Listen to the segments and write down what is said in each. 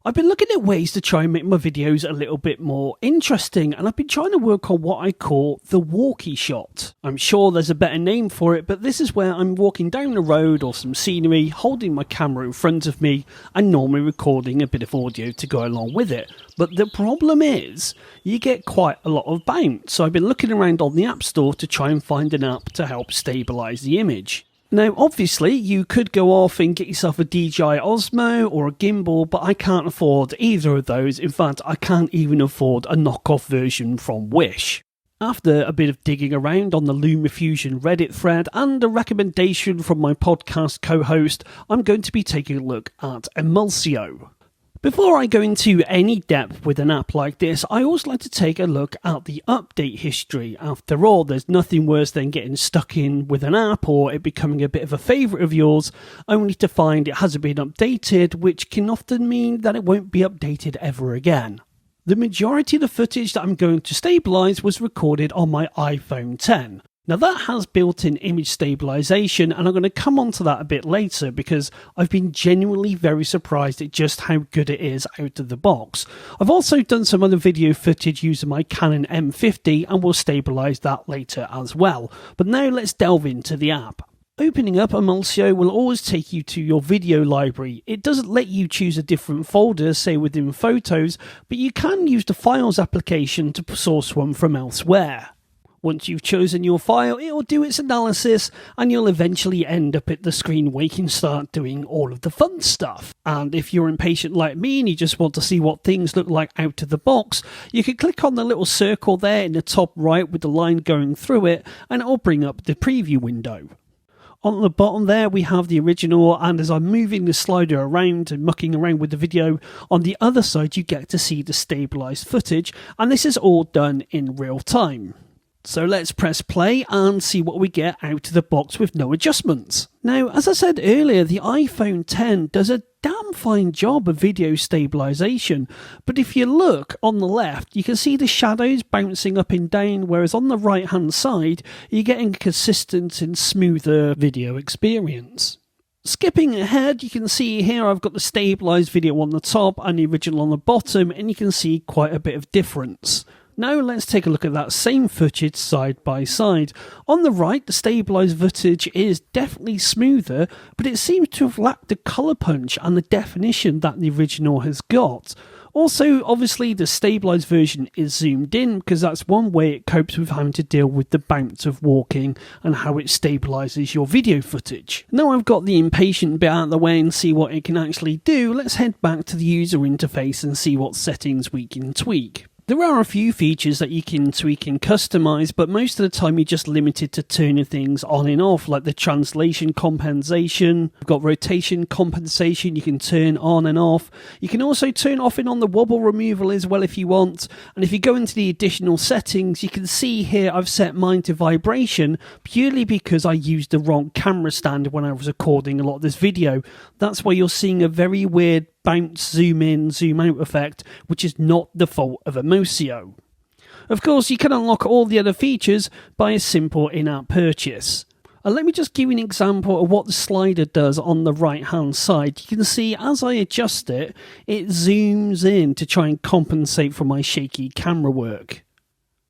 I've been looking at ways to try and make my videos a little bit more interesting, and I've been trying to work on what I call the walkie shot. I'm sure there's a better name for it, but this is where I'm walking down the road or some scenery, holding my camera in front of me and normally recording a bit of audio to go along with it. But the problem is, you get quite a lot of bounce, so I've been looking around on the App Store to try and find an app to help stabilise the image. Now, obviously, you could go off and get yourself a DJI Osmo or a gimbal, but I can't afford either of those. In fact, I can't even afford a knockoff version from Wish. After a bit of digging around on the LumaFusion Reddit thread and a recommendation from my podcast co-host, I'm going to be taking a look at Emulsio. Before I go into any depth with an app like this, I always like to take a look at the update history. After all, there's nothing worse than getting stuck in with an app or it becoming a bit of a favourite of yours, only to find it hasn't been updated, which can often mean that it won't be updated ever again. The majority of the footage that I'm going to stabilise was recorded on my iPhone X. Now that has built-in image stabilisation, and I'm going to come on to that a bit later because I've been genuinely very surprised at just how good it is out of the box. I've also done some other video footage using my Canon M50 and will stabilise that later as well. But now let's delve into the app. Opening up Emulsio will always take you to your video library. It doesn't let you choose a different folder, say within Photos, but you can use the Files application to source one from elsewhere. Once you've chosen your file, it will do its analysis and you'll eventually end up at the screen where you can start doing all of the fun stuff. And if you're impatient like me and you just want to see what things look like out of the box, you can click on the little circle there in the top right with the line going through it and it will bring up the preview window. On the bottom there we have the original, and as I'm moving the slider around and mucking around with the video, on the other side you get to see the stabilised footage, and this is all done in real time. So let's press play and see what we get out of the box with no adjustments. Now, as I said earlier, the iPhone X does a damn fine job of video stabilisation, but if you look on the left, you can see the shadows bouncing up and down, whereas on the right hand side, you're getting a consistent and smoother video experience. Skipping ahead, you can see here I've got the stabilised video on the top and the original on the bottom, and you can see quite a bit of difference. Now let's take a look at that same footage side by side. On the right, the stabilised footage is definitely smoother, but it seems to have lacked the colour punch and the definition that the original has got. Also, obviously, the stabilised version is zoomed in because that's one way it copes with having to deal with the bounce of walking and how it stabilises your video footage. Now I've got the impatient bit out of the way and see what it can actually do, let's head back to the user interface and see what settings we can tweak. There are a few features that you can tweak and customise, but most of the time you're just limited to turning things on and off, like the translation compensation. You've got rotation compensation you can turn on and off. You can also turn off and on the wobble removal as well if you want. And if you go into the additional settings, you can see here I've set mine to vibration purely because I used the wrong camera stand when I was recording a lot of this video. That's why you're seeing a very weird bounce zoom in, zoom out effect, which is not the fault of Emulsio. Of course, you can unlock all the other features by a simple in-app purchase. Let me just give you an example of what the slider does on the right hand side. You can see as I adjust it, it zooms in to try and compensate for my shaky camera work.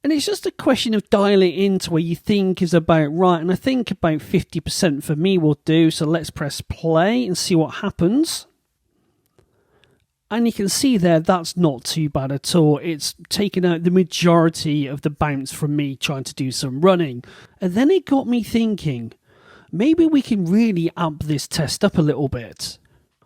And it's just a question of dialing it into where you think is about right, and I think about 50% for me will do, so let's press play and see what happens. And you can see there, that's not too bad at all. It's taken out the majority of the bounce from me trying to do some running. And then it got me thinking, maybe we can really amp this test up a little bit.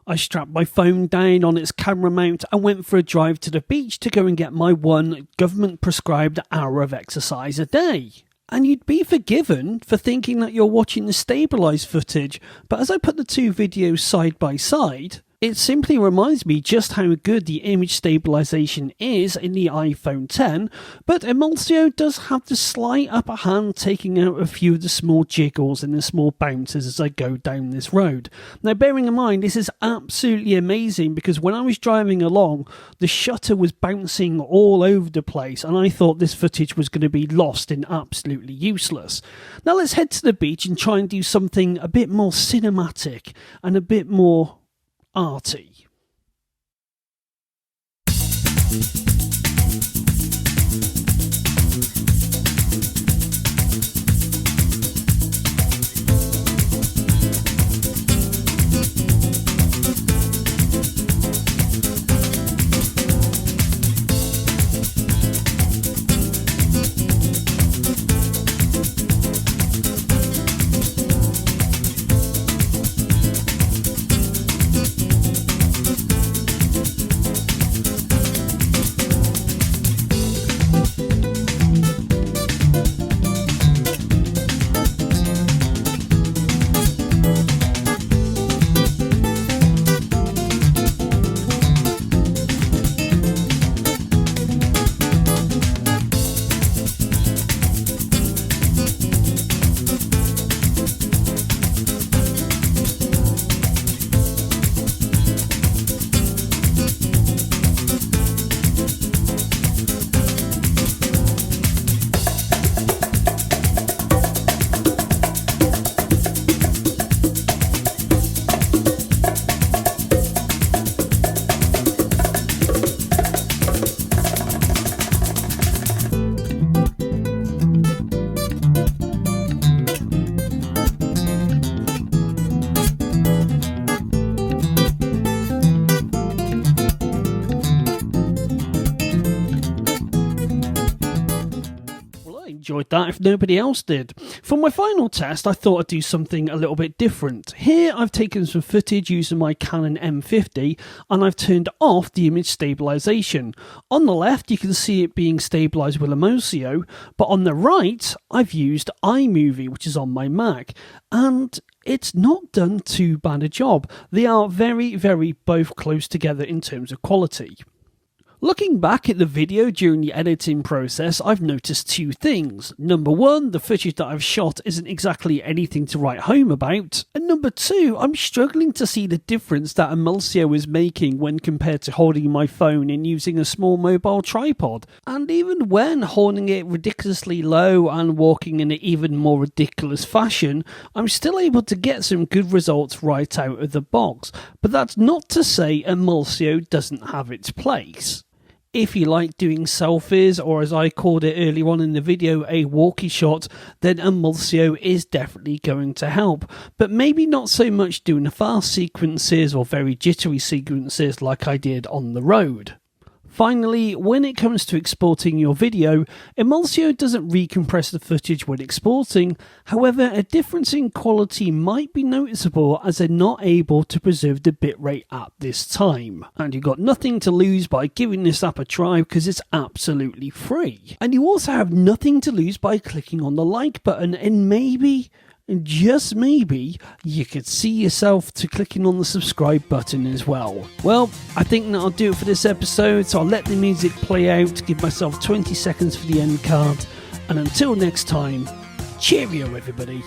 I strapped my phone down on its camera mount and went for a drive to the beach to go and get my one government prescribed hour of exercise a day. And you'd be forgiven for thinking that you're watching the stabilised footage, but as I put the two videos side by side, it simply reminds me just how good the image stabilisation is in the iPhone X, but Emulsio does have the slight upper hand, taking out a few of the small jiggles and the small bounces as I go down this road. Now bearing in mind, this is absolutely amazing because when I was driving along, the shutter was bouncing all over the place and I thought this footage was going to be lost and absolutely useless. Now let's head to the beach and try and do something a bit more cinematic and a bit more arty. Enjoyed that if nobody else did. For my final test, I thought I'd do something a little bit different. Here I've taken some footage using my Canon M50 and I've turned off the image stabilisation. On the left you can see it being stabilised with Emulsio, but on the right I've used iMovie, which is on my Mac, and it's not done too bad a job. They are very, very both close together in terms of quality. Looking back at the video during the editing process, I've noticed two things. Number one, the footage that I've shot isn't exactly anything to write home about. And number two, I'm struggling to see the difference that Emulsio is making when compared to holding my phone and using a small mobile tripod. And even when holding it ridiculously low and walking in an even more ridiculous fashion, I'm still able to get some good results right out of the box. But that's not to say Emulsio doesn't have its place. If you like doing selfies, or as I called it earlier on in the video, a walkie shot, then Emulsio is definitely going to help. But maybe not so much doing fast sequences or very jittery sequences like I did on the road. Finally, when it comes to exporting your video, Emulsio doesn't recompress the footage when exporting. However, a difference in quality might be noticeable as they're not able to preserve the bitrate at this time. And you've got nothing to lose by giving this app a try because it's absolutely free. And you also have nothing to lose by clicking on the like button, and maybe, just maybe, you could see yourself to clicking on the subscribe button as well. Well, I think that'll do it for this episode, so I'll let the music play out, give myself 20 seconds for the end card, and until next time, cheerio everybody.